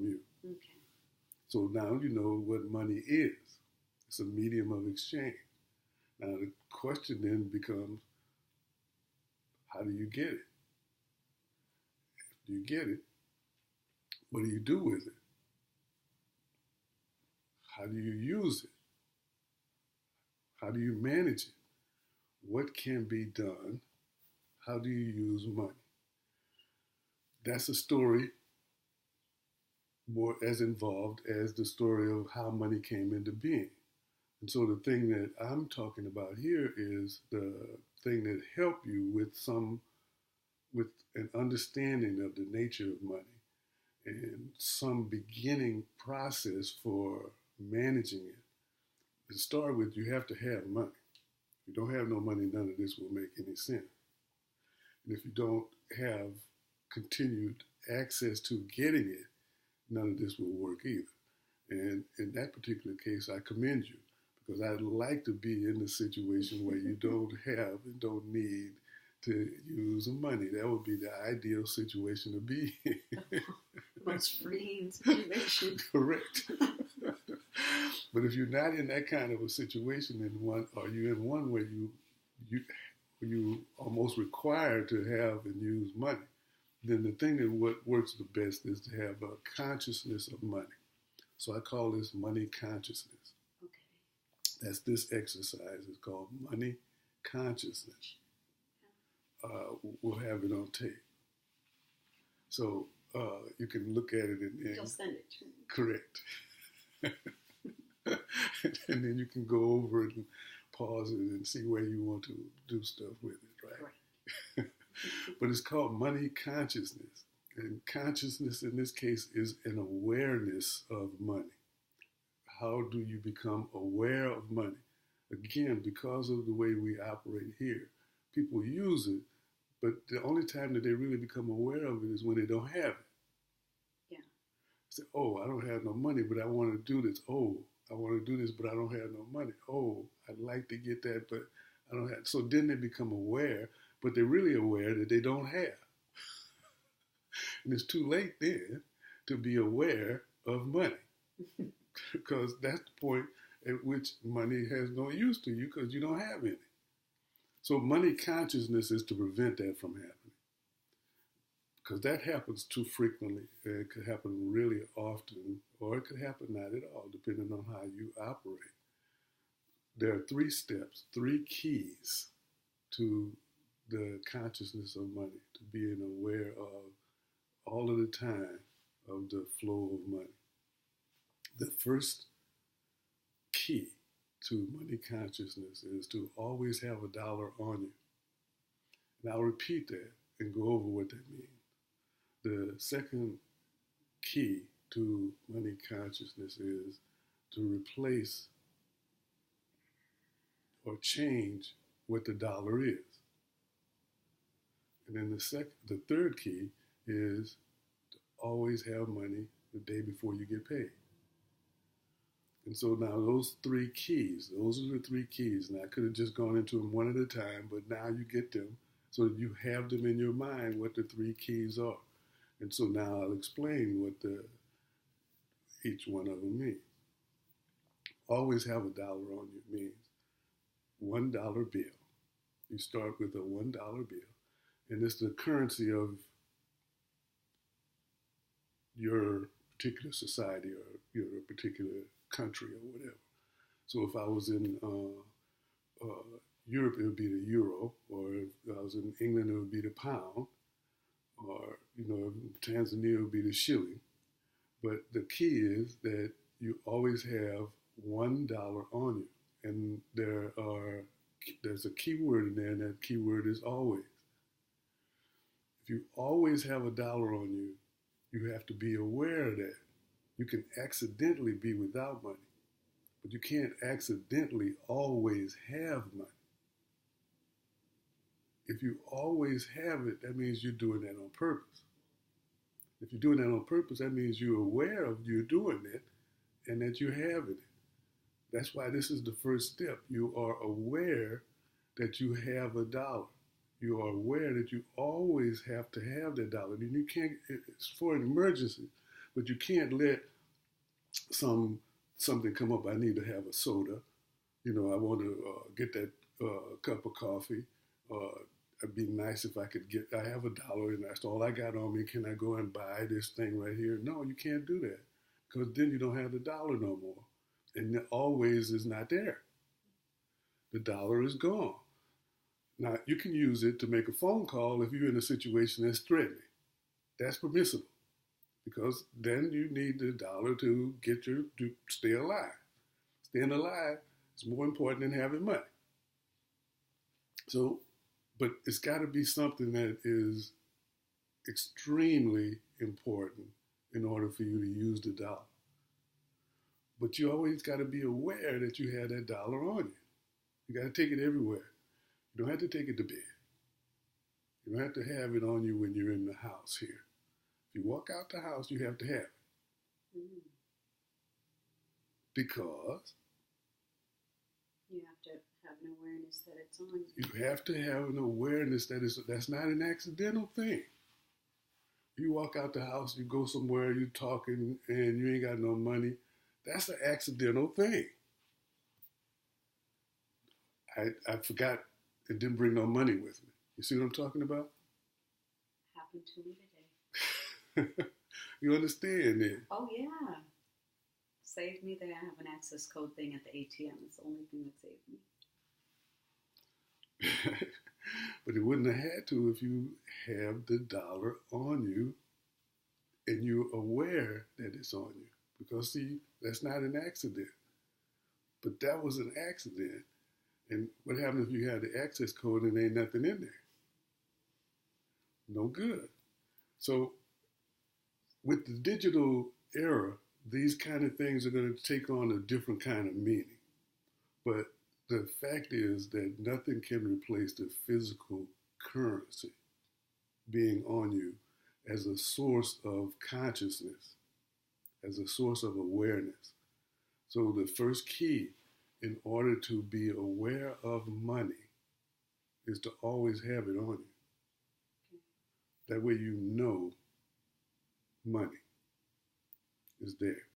you. Okay. So now you know what money is. It's a medium of exchange. Now the question then becomes, how do you get it? After you get it, what do you do with it? How do you use it? How do you manage it? What can be done? How do you use money? That's a story more as involved as the story of how money came into being. And so the thing that I'm talking about here is the thing that help you with an understanding of the nature of money and some beginning process for managing it. To start with, you have to have money. If you don't have no money, none of this will make any sense. And if you don't have continued access to getting it, none of this will work either. And in that particular case, I commend you, because I'd like to be in the situation where you don't have and don't need to use money. That would be the ideal situation to be in. Most freeing situation. Correct. But if you're not in that kind of a situation, or you're in one where you almost required to have and use money, then the thing that what works the best is to have a consciousness of money. So I call this money consciousness. Okay. That's this exercise. It's called money consciousness. We'll have it on tape. So you can look at it and then... You'll send it to me. Correct. And then you can go over it and pause it and see where you want to do stuff with it, right? Right. But it's called money consciousness. And consciousness in this case is an awareness of money. How do you become aware of money? Again, because of the way we operate here, people use it, but the only time that they really become aware of it is when they don't have it. Yeah. Say, oh, I don't have no money, but I want to do this. Oh, I want to do this, but I don't have no money. Oh, I'd like to get that, but I don't have. So then they become aware, but they're really aware that they don't have. And it's too late then to be aware of money, because that's the point at which money has no use to you because you don't have any. So money consciousness is to prevent that from happening, because that happens too frequently. It could happen really often, or it could happen not at all, depending on how you operate. There are 3 steps, 3 keys to the consciousness of money, to being aware of all of the time of the flow of money. The first key to money consciousness is to always have $1 on you. And I'll repeat that and go over what that means. The second key to money consciousness is to replace or change what the dollar is. And then the third key is to always have money the day before you get paid. And so now those 3 keys, those are the 3 keys. And I could have just gone into them one at a time, but now you get them so that you have them in your mind what the 3 keys are. And so now I'll explain what each one of them means. Always have $1 on you means $1 bill. You start with a $1 bill, and it's the currency of your particular society or your particular country or whatever. So if I was in Europe, it would be the euro, or if I was in England, it would be the pound, or in Tanzania, it would be the shilling. But the key is that you always have $1 on you, and there's a key word in there, and that key word is always. If you always have $1 on you, you have to be aware of that. You can accidentally be without money, but you can't accidentally always have money. If you always have it, that means you're doing that on purpose. If you're doing that on purpose, that means you're aware of you doing it and that you're having it. That's why this is the first step. You are aware that you have $1. You are aware that you always have to have that dollar. And you can't, it's for an emergency, But you can't let something come up. I need to have a soda. I want to get that cup of coffee. It'd be nice if I could get. I have $1 and that's all I got on me. Can I go and buy this thing right here? No, you can't do that because then you don't have the dollar no more, and it always is not there. The dollar is gone. Now you can use it to make a phone call if you're in a situation that's threatening. That's permissible because then you need the dollar to to stay alive. Staying alive is more important than having money. So, but it's got to be something that is extremely important in order for you to use the dollar. But you always got to be aware that you have that dollar on you. You got to take it everywhere. You don't have to take it to bed. You don't have to have it on you when you're in the house here. If you walk out the house, you have to have it. Mm. Because You have to have an awareness that it's on you. you have to have an awareness that that's not an accidental thing. You walk out the house, you go somewhere, you talking, and you ain't got no money. That's an accidental thing. I forgot and didn't bring no money with me. You see what I'm talking about? Happened to me today. You understand it? Oh yeah. Saved me that I have an access code thing at the ATM. It's the only thing that saved me. But it wouldn't have had to if you have the dollar on you and you're aware that it's on you. Because see, that's not an accident. But that was an accident. And what happens if you have the access code and ain't nothing in there? No good. So with the digital era, these kind of things are going to take on a different kind of meaning. But the fact is that nothing can replace the physical currency being on you as a source of consciousness, as a source of awareness. So the first key in order to be aware of money is to always have it on you. That way you know money is there.